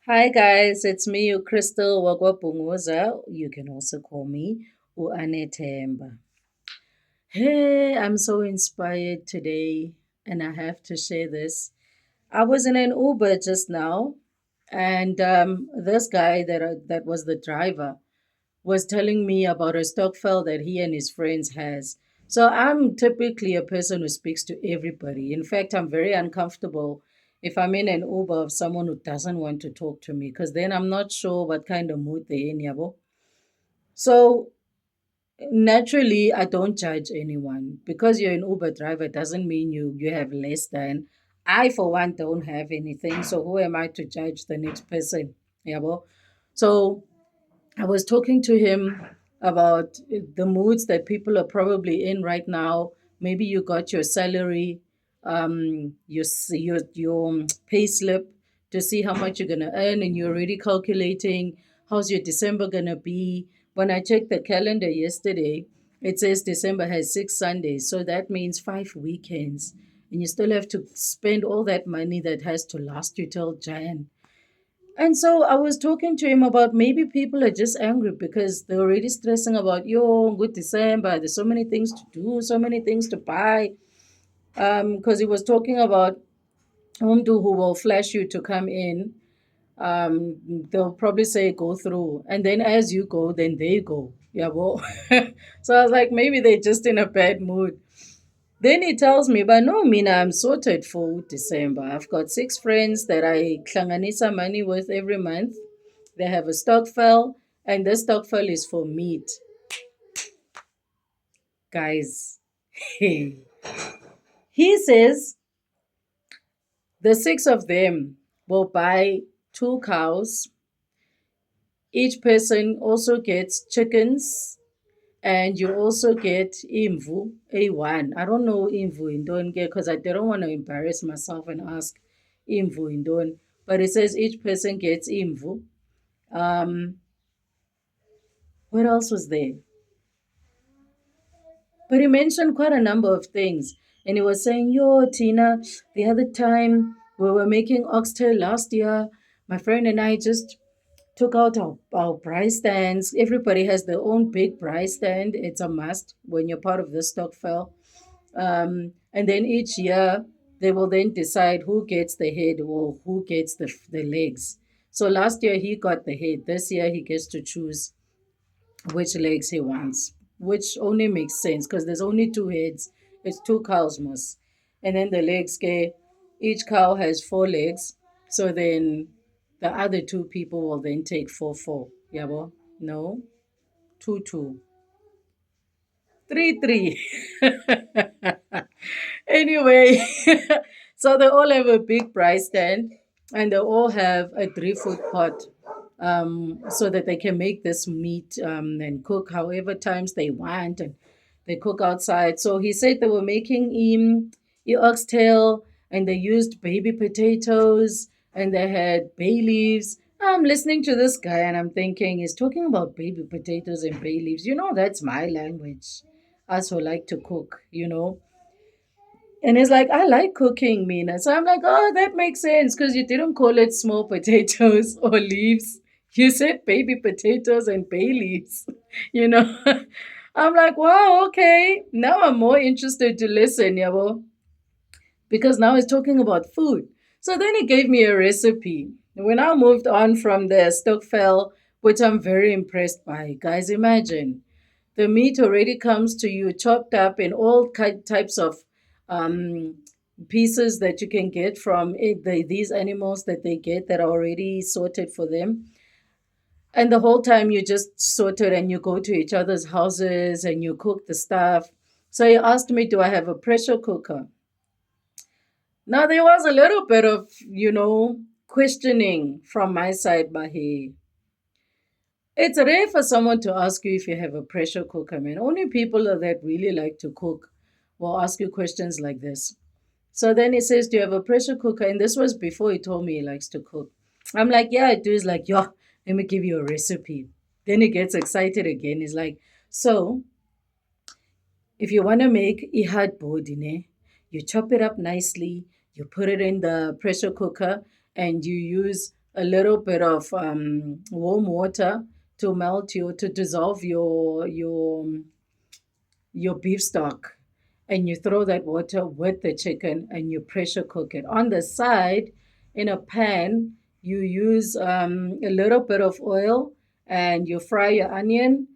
Hi guys, it's me, Crystal Wagwabunguza. You can also call me Uanetemba. Hey, I'm so inspired today, and I have to share this. I was in an Uber just now, and this guy that was the driver was telling me about a stock file that he and his friends has. So I'm typically a person who speaks to everybody. In fact, I'm very uncomfortable if I'm in an Uber of someone who doesn't want to talk to me because then I'm not sure what kind of mood they're in, yabo. So naturally, I don't judge anyone. Because you're an Uber driver doesn't mean you have less than. I, for one, don't have anything. So who am I to judge the next person? Yabo. So I was talking to him about the moods that people are probably in right now. Maybe you got your salary, your pay slip to see how much you're gonna earn, and you're already calculating how's your December gonna be. When I checked the calendar yesterday, it says December has 6 Sundays, so that means 5 weekends, and you still have to spend all that money that has to last you till Jan. And so I was talking to him about maybe people are just angry because they're already stressing about, yo, good December. There's so many things to do, so many things to buy. Because he was talking about Umdu who will flash you to come in. They'll probably say go through. And then as you go, then they go. Yeah, well. So I was like, maybe they're just in a bad mood. Then he tells me, but no, Mina, I'm sorted for December. I've got 6 friends that I klanganisa money with every month. They have a stock file, and the stock file is for meat. Guys, he says the 6 of them will buy 2 cows. Each person also gets chickens, and you also get imvu, A1. I don't know imvu in Don because I didn't want to embarrass myself and ask imvu in Don. But it says each person gets imvu. Um, what else was there? But he mentioned quite a number of things. And he was saying, yo, Tina, the other time we were making oxtail last year, my friend and I just took out our price stands. Everybody has their own big price stand. It's a must when you're part of the stock file. And then each year, they will then decide who gets the head or who gets the legs. So last year, he got the head. This year, he gets to choose which legs he wants, which only makes sense because there's only 2 heads. It's 2 cows, must. And then the legs get, each cow has 4 legs. So then the other 2 people will then take 4, 4. Yabo? No? 2, 2. 3, 3. Anyway, so they all have a big price stand and they all have a 3 foot pot so that they can make this meat and cook however times they want and they cook outside. So he said they were making oxtail and they used baby potatoes and they had bay leaves. I'm listening to this guy and I'm thinking he's talking about baby potatoes and bay leaves. That's my language. Us who like to cook. And he's like, I like cooking, Mina. So I'm like, oh, that makes sense because you didn't call it small potatoes or leaves. You said baby potatoes and bay leaves, you know. I'm like, wow, okay. Now I'm more interested to listen, yabo, because now he's talking about food. So then he gave me a recipe. When I moved on from the Stockfell, which I'm very impressed by, guys, imagine the meat already comes to you chopped up in all types of um, pieces that you can get from these animals that they get that are already sorted for them. And the whole time you just sort it and you go to each other's houses and you cook the stuff. So he asked me, do I have a pressure cooker? Now there was a little bit of, questioning from my side, Mahi. It's rare for someone to ask you if you have a pressure cooker, man. Only people that really like to cook will ask you questions like this. So then he says, do you have a pressure cooker? And this was before he told me he likes to cook. I'm like, yeah, I do. He's like, yeah, let me give you a recipe. Then he gets excited again. He's like, so if you want to make ihad bodine, you chop it up nicely, you put it in the pressure cooker, and you use a little bit of warm water to to dissolve your beef stock, and you throw that water with the chicken and you pressure cook it. On the side, in a pan, you use a little bit of oil and you fry your onion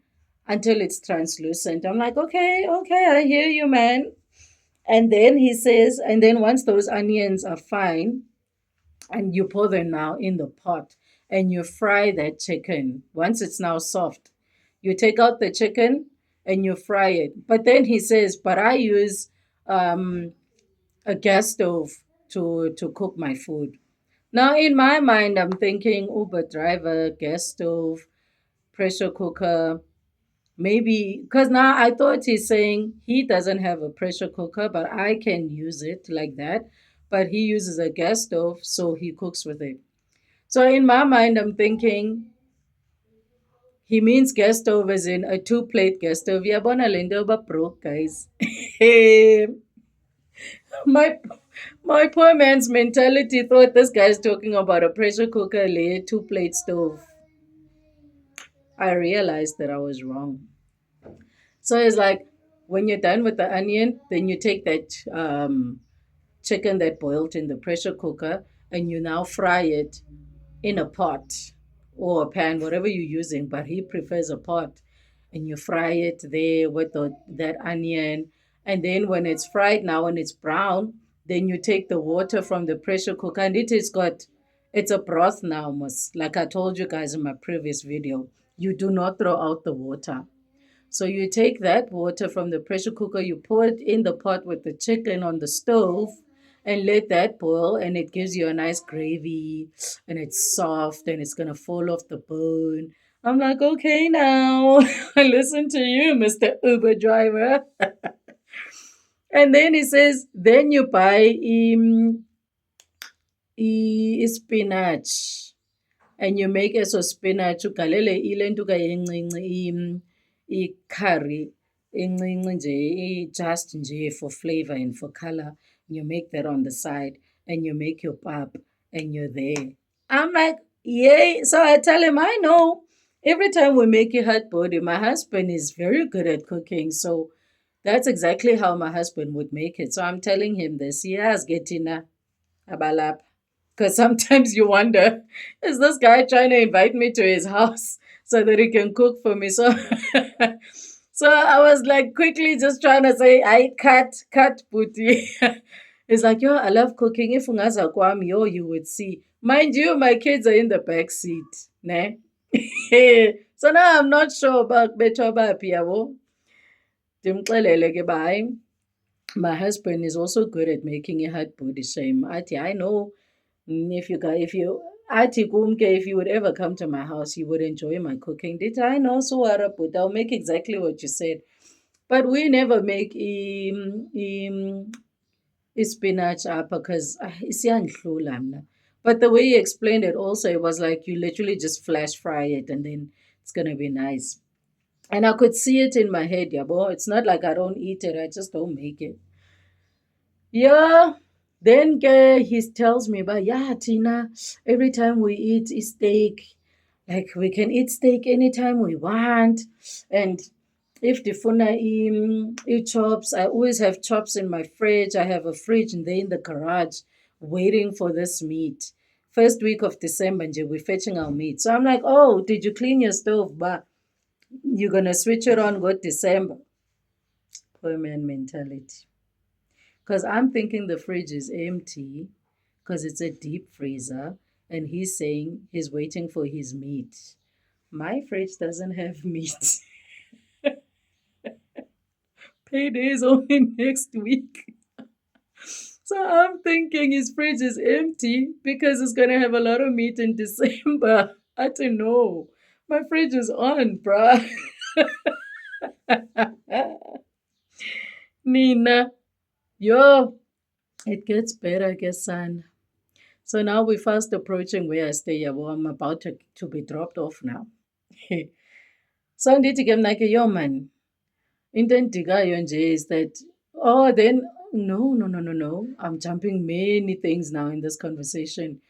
until it's translucent. I'm like, okay, okay, I hear you, man. And then he says, and then once those onions are fine, and you pour them now in the pot and you fry that chicken. Once it's now soft, you take out the chicken and you fry it. But then he says, but I use um, a gas stove to cook my food. Now, in my mind, I'm thinking Uber driver, gas stove, pressure cooker, maybe because now I thought he's saying he doesn't have a pressure cooker, but I can use it like that. But he uses a gas stove, so he cooks with it. So in my mind, I'm thinking he means gas stove as in a two-plate gas stove. Yabona le nto yoba broke, guys. my my poor man's mentality thought this guy's talking about a pressure cooker, le two-plate stove. I realized that I was wrong. So it's like when you're done with the onion, then you take that chicken that boiled in the pressure cooker and you now fry it in a pot or a pan, whatever you're using, but he prefers a pot. And you fry it there with that onion. And then when it's fried now, when it's brown, then you take the water from the pressure cooker and it's a broth now, like I told you guys in my previous video. You do not throw out the water. So you take that water from the pressure cooker, you pour it in the pot with the chicken on the stove and let that boil, and it gives you a nice gravy and it's soft and it's going to fall off the bone. I'm like, okay, now listen to you, Mr. Uber driver. And then he says, then you buy spinach and you make eso spinach ugalele ile nto encinci i-curry encinci nje just nje for flavor and for color. You make that on the side and you make your pap and you're there. I'm like, yay. So I tell him, I know. Every time we make a hot body, my husband is very good at cooking. So that's exactly how my husband would make it. So I'm telling him this. Yes, Getina Abalap. Because sometimes you wonder, is this guy trying to invite me to his house so that he can cook for me? So, so I was like quickly just trying to say, I cut, Puti. It's like, yo, I love cooking. If ungaza kwami, yo, you would see. Mind you, my kids are in the back seat. Ne? So now I'm not sure about Betwa Bapi, yabo. Ndimxelele ke ba, my husband is also good at making a hot body shame. I know if you athi kumke, if you would ever come to my house, you would enjoy my cooking. Did I know so but I'll make exactly what you said. But we never make spinach up because isiyangihlula mna. But the way he explained it also, it was like you literally just flash fry it and then it's gonna be nice. And I could see it in my head, yabo. It's not like I don't eat it, I just don't make it. Yeah. Then he tells me about, yeah, Tina, every time we eat steak, like we can eat steak anytime we want. And if the funa eat chops, I always have chops in my fridge. I have a fridge and they in the garage waiting for this meat. First week of December, nje, we're fetching our meat. So I'm like, oh, did you clean your stove? But you're gonna switch it on good December. Poor man mentality. Because I'm thinking the fridge is empty because it's a deep freezer and he's saying he's waiting for his meat. My fridge doesn't have meat. Payday is only next week. So I'm thinking his fridge is empty because it's going to have a lot of meat in December. I don't know. My fridge is on, bruh. Nina, yo, it gets better, guess, son. So now we're fast approaching where I stay. Well, I'm about to be dropped off now. So ndithi ke mna ke, yo man, into endikayo nje is that, oh, then, no. I'm jumping many things now in this conversation.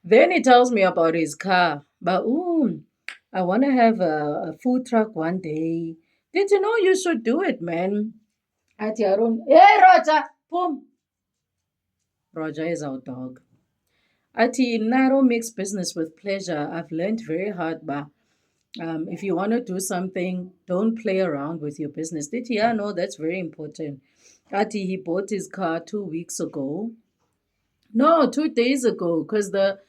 Then he tells me about his car. But I want to have a food truck one day. Did you know you should do it, man? At your own. Hey, Roger! Boom! Roger is our dog. Ati narrow mix business with pleasure. I've learned very hard, but if you want to do something, don't play around with your business. Did you? Yeah, no, that's very important. Ati, he bought his car 2 weeks ago. No, 2 days ago, because the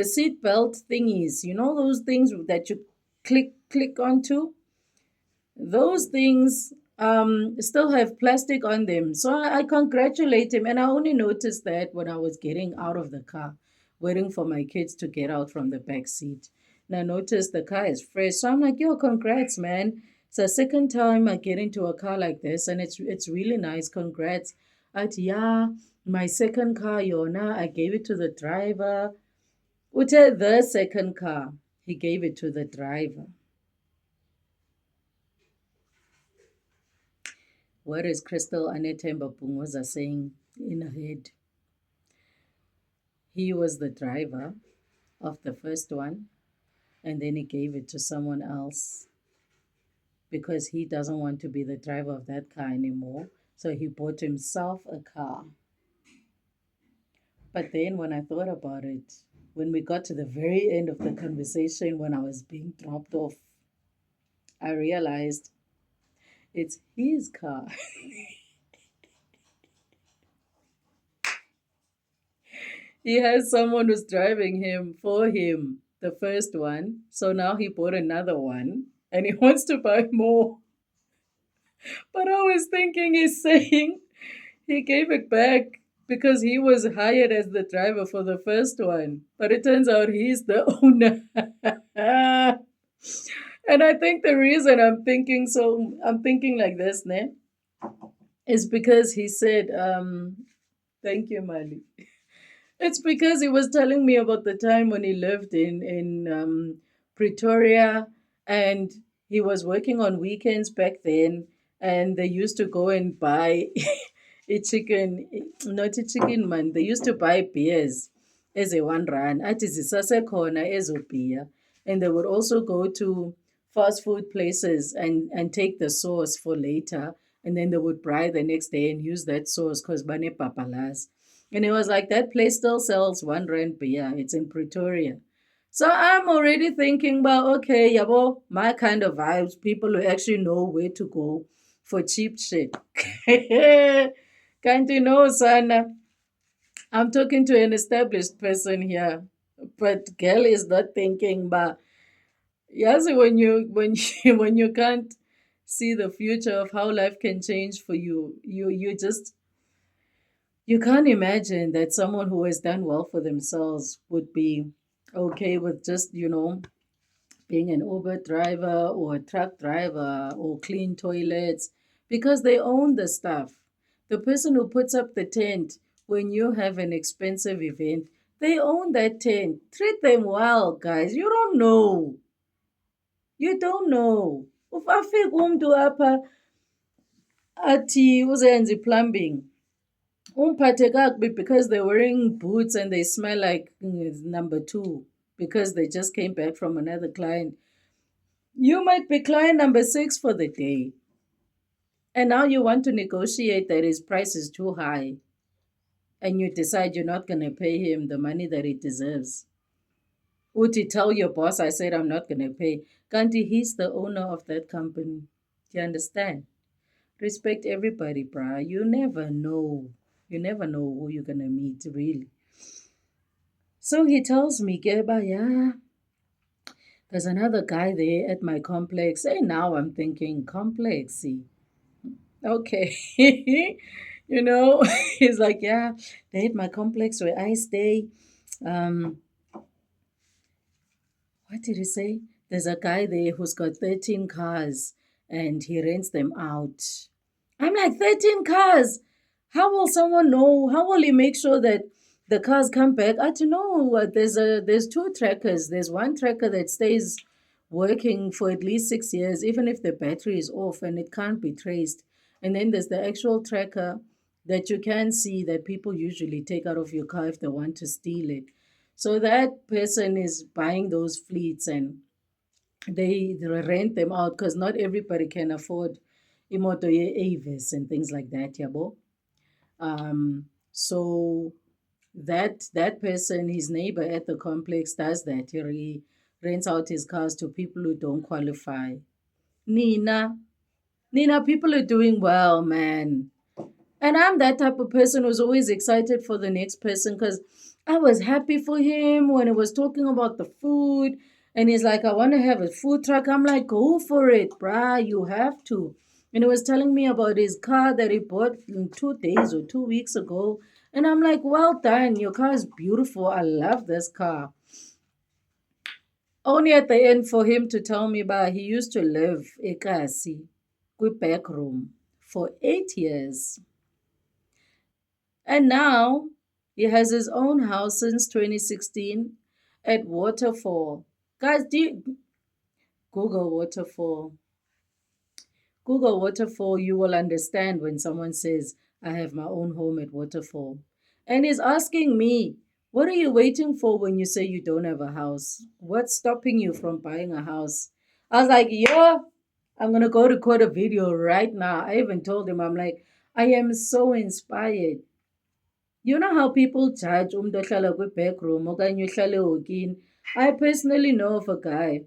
seat belt thingies, you know those things that you click onto, those things still have plastic on them. So I congratulate him, and I only noticed that when I was getting out of the car, waiting for my kids to get out from the back seat. And I noticed the car is fresh, so I'm like, "Yo, congrats, man! It's the second time I get into a car like this, and it's really nice. Congrats!" At yeah, my second car, Yona, I gave it to the driver. Ute the second car, he gave it to the driver. What is Crystal Anetemba Pungoza saying in her head? He was the driver of the first one, and then he gave it to someone else because he doesn't want to be the driver of that car anymore. So he bought himself a car. But then when I thought about it, when we got to the very end of the conversation, when I was being dropped off, I realized it's his car. He has someone who's driving him for him, the first one. So now he bought another one and he wants to buy more. But I was thinking he's saying he gave it back because he was hired as the driver for the first one. But it turns out he's the owner. And I think the reason I'm thinking like this, ne, is because he said, thank you, Mali. It's because he was telling me about the time when he lived in Pretoria, and he was working on weekends back then, and they used to go and buy a chicken, not a chicken man. They used to buy beers as a one run. At corner as a beer, and they would also go to fast food places and take the sauce for later, and then they would buy the next day and use that sauce because bane papalas. And it was like, that place still sells one rand beer. It's in Pretoria. So I'm already thinking about, okay, yabo, my kind of vibes, people who actually know where to go for cheap shit. Can't you know, son? I'm talking to an established person here. But girl is not thinking, but yes, when you can't see the future of how life can change for you, you just you can't imagine that someone who has done well for themselves would be okay with just, being an Uber driver or a truck driver or clean toilets because they own the stuff. The person who puts up the tent when you have an expensive event, they own that tent. Treat them well, guys. You don't know. You don't know. Ufafika umuntu apha athi uzenza plumbing. Umphathe kakubi because they're wearing boots and they smell like number two because they just came back from another client. You might be client number six for the day. And now you want to negotiate that his price is too high. And you decide you're not going to pay him the money that he deserves. Uti, tell your boss, I said I'm not going to pay. Kanti, he's the owner of that company. Do you understand? Respect everybody, brah. You never know. You never know who you're going to meet, really. So he tells me, Geba, yeah, there's another guy there at my complex. And now I'm thinking, complex, see. Okay. He's like, yeah, they at my complex where I stay. Um, what did he say? There's a guy there who's got 13 cars and he rents them out. I'm like, 13 cars? How will someone know? How will he make sure that the cars come back? I don't know. There's two trackers. There's one tracker that stays working for at least 6 years, even if the battery is off and it can't be traced. And then there's the actual tracker that you can see that people usually take out of your car if they want to steal it. So that person is buying those fleets and they rent them out because not everybody can afford imoto Avis and things like that, yabo. So that person, his neighbor at the complex, does that. He rents out his cars to people who don't qualify. Nina, Nina, people are doing well, man. And I'm that type of person who's always excited for the next person because I was happy for him when he was talking about the food. And he's like, I want to have a food truck. I'm like, go for it, bruh. You have to. And he was telling me about his car that he bought in 2 days or 2 weeks ago. And I'm like, well done. Your car is beautiful. I love this car. Only at the end for him to tell me about he used to live Ekasi, back room for 8 years. And now he has his own house since 2016 at Waterfall. Guys, Google Waterfall? Google Waterfall, you will understand when someone says, I have my own home at Waterfall. And he's asking me, what are you waiting for when you say you don't have a house? What's stopping you from buying a house? I was like, yeah, I'm going to go record a video right now. I even told him, I'm like, I am so inspired. You know how people judge umuntu ohlala kwi-back room okanye uhlala ehokini? I personally know of a guy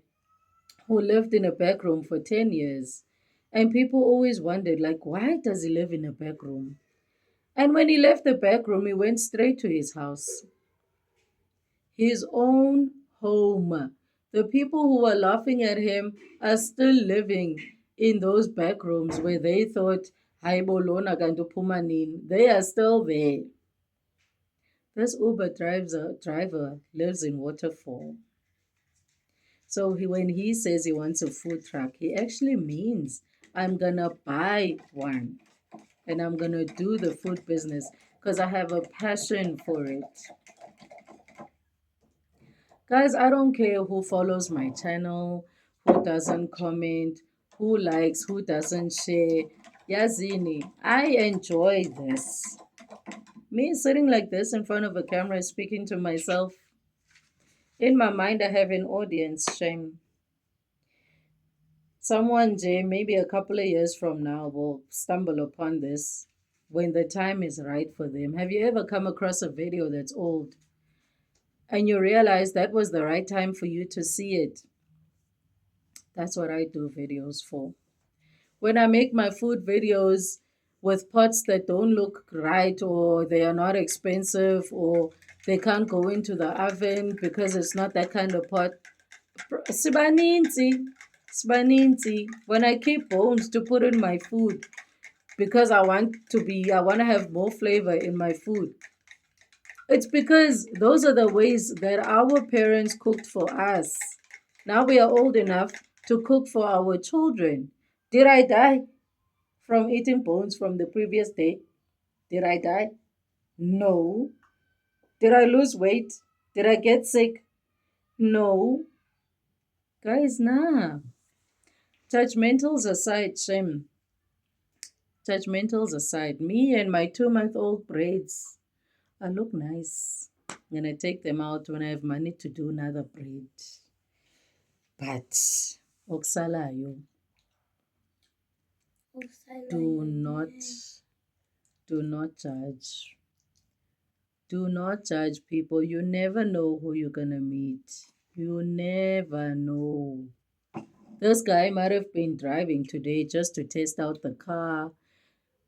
who lived in a back room for 10 years. And people always wondered, like, why does he live in a back room? And when he left the back room, he went straight to his house, his own home. The people who were laughing at him are still living in those back rooms where they thought, "Hayi bo lona kanti uphuma nini?" They are still there. This driver lives in Waterfall. So when he says he wants a food truck, he actually means I'm gonna buy one and I'm gonna do the food business because I have a passion for it. Guys, I don't care who follows my channel, who doesn't comment, who likes, who doesn't share. Yazini, I enjoy this. Me sitting like this in front of a camera speaking to myself. In my mind, I have an audience. Shame. Someone, Jay, maybe a couple of years from now, will stumble upon this when the time is right for them. Have you ever come across a video that's old and you realize that was the right time for you to see it? That's what I do videos for. When I make my food videos with pots that don't look right or they are not expensive or they can't go into the oven because it's not that kind of pot, Sibaninzi. Sibaninzi. When I keep bones to put in my food because I want to have more flavor in my food. It's because those are the ways that our parents cooked for us. Now we are old enough to cook for our children. Did I die from eating bones from the previous day? Did I die? No. Did I lose weight? Did I get sick? No. Guys, nah. Judgmentals aside, shame. Judgmentals aside, me and my 2-month-old braids, I look nice. I'm gonna take them out when I have money to do another braid. But okusalayo, do not do not judge. Do not judge people. You never know who you're gonna meet. You never know. This guy might have been driving today just to test out the car,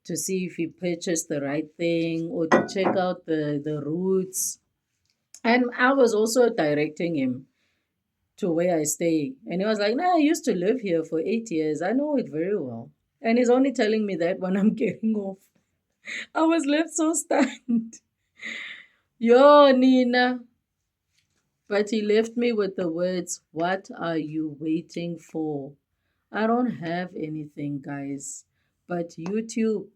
to see if he purchased the right thing or to check out the routes. And I was also directing him to where I stay. And he was like, nah, I used to live here for 8 years. I know it very well. And he's only telling me that when I'm getting off. I was left so stunned. Yo, Nina. But he left me with the words, what are you waiting for? I don't have anything, guys. But YouTube,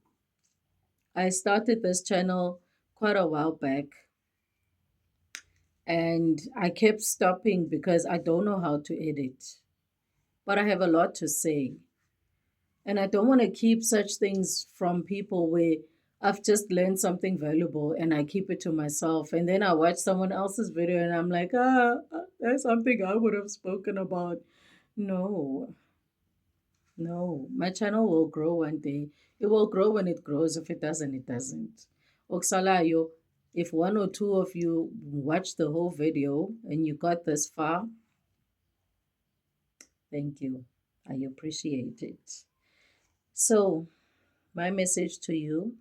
I started this channel quite a while back and I kept stopping because I don't know how to edit. But I have a lot to say. And I don't want to keep such things from people where I've just learned something valuable and I keep it to myself. And then I watch someone else's video and I'm like, that's something I would have spoken about. No, no. My channel will grow one day. It will grow when it grows. If it doesn't, it doesn't. Oksalayo, if one or two of you watch the whole video and you got this far, thank you. I appreciate it. So, my message to you,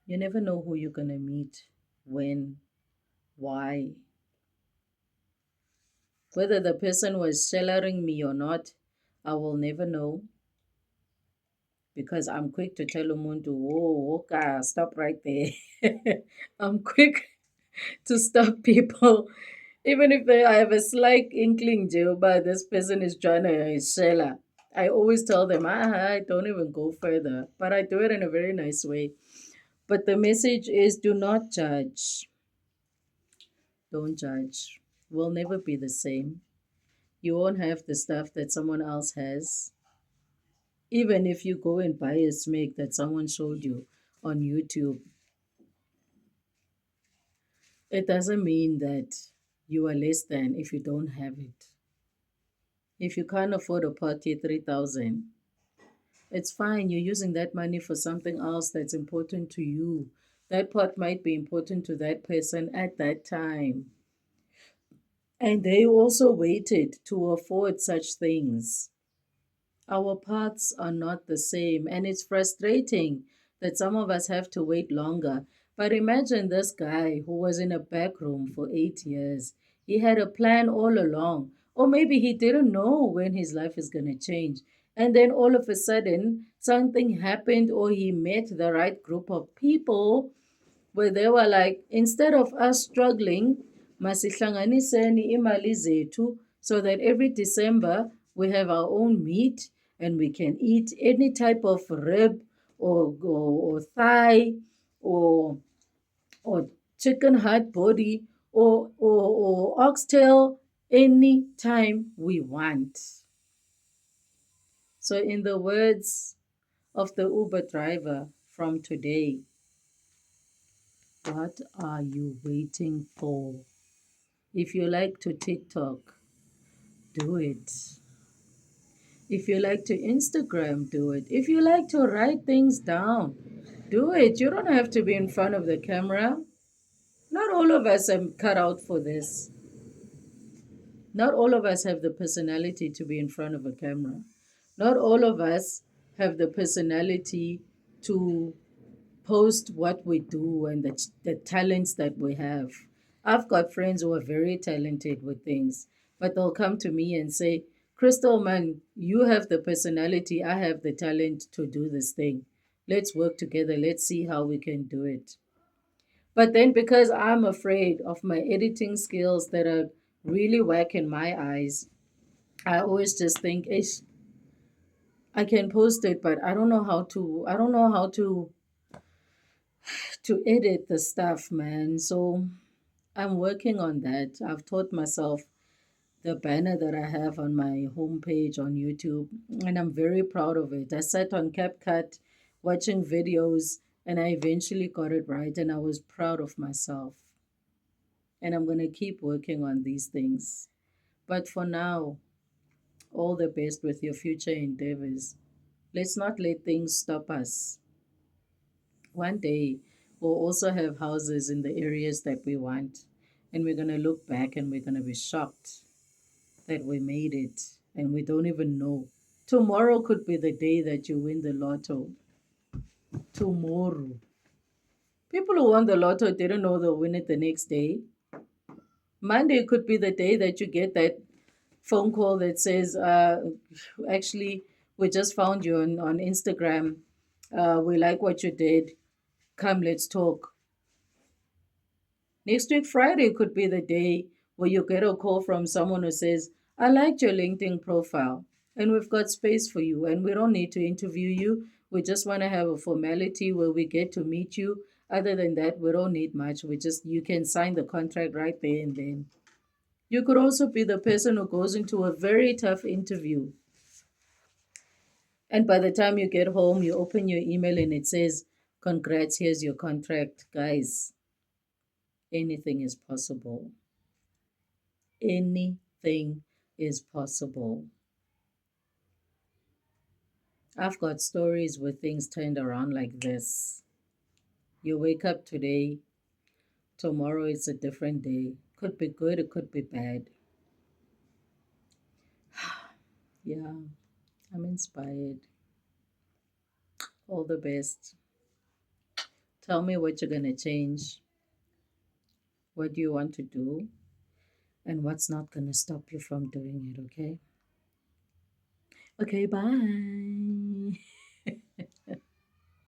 you never know who you're going to meet, when, why. Whether the person was shellering me or not, I will never know because I'm quick to tell umuntu, oh, okay, stop right there. I'm quick to stop people. Even if I have a slight inkling, Jehovah, this person is trying to sheller. I always tell them, don't even go further. But I do it in a very nice way. But the message is do not judge. Don't judge. We'll never be the same. You won't have the stuff that someone else has. Even if you go and buy a smeg that someone showed you on YouTube, it doesn't mean that you are less than if you don't have it. If you can't afford a party 3,000, it's fine. You're using that money for something else that's important to you. That part might be important to that person at that time. And they also waited to afford such things. Our paths are not the same, and it's frustrating that some of us have to wait longer. But imagine this guy who was in a back room for 8 years. He had a plan all along, or maybe he didn't know when his life is going to change. And then all of a sudden, something happened, or he met the right group of people where they were like, instead of us struggling, masihlanganiseni imali zethu so that every December we have our own meat and we can eat any type of rib or thigh or or chicken heart body or oxtail anytime we want. So in the words of the Uber driver from today, what are you waiting for? If you like to TikTok, do it. If you like to Instagram, do it. If you like to write things down, do it. You don't have to be in front of the camera. Not all of us are cut out for this. Not all of us have the personality to be in front of a camera. Not all of us have the personality to post what we do and the talents that we have. I've got friends who are very talented with things, but they'll come to me and say, Crystal, man, you have the personality, I have the talent to do this thing. Let's work together. Let's see how we can do it. But then, because I'm afraid of my editing skills that are really whack in my eyes, I always just think, Ish, I can post it, but I don't know how to edit the stuff, man. So I'm working on that. I've taught myself the banner that I have on my homepage on YouTube, and I'm very proud of it. I sat on CapCut watching videos, and I eventually got it right, and I was proud of myself. And I'm going to keep working on these things. But for now, all the best with your future endeavors. Let's not let things stop us. One day, we'll also have houses in the areas that we want. And we're going to look back and we're going to be shocked that we made it and we don't even know. Tomorrow could be the day that you win the lotto. Tomorrow. People who won the lotto didn't know they'll win it the next day. Monday could be the day that you get that phone call that says, actually, we just found you on Instagram. We like what you did. Come, let's talk. Next week, Friday, could be the day where you get a call from someone who says, I liked your LinkedIn profile and we've got space for you and we don't need to interview you. We just want to have a formality where we get to meet you. Other than that, we don't need much. You can sign the contract right there and then. You could also be the person who goes into a very tough interview And by the time you get home, you open your email and it says, "Congrats, here's your contract." Guys, anything is possible. Anything is possible. I've got stories where things turned around like this. You wake up today, tomorrow it's a different day. Could be good, it could be bad. Yeah, I'm inspired. All the best. Tell me what you're going to change. What do you want to do? And what's not going to stop you from doing it, okay? Okay, bye.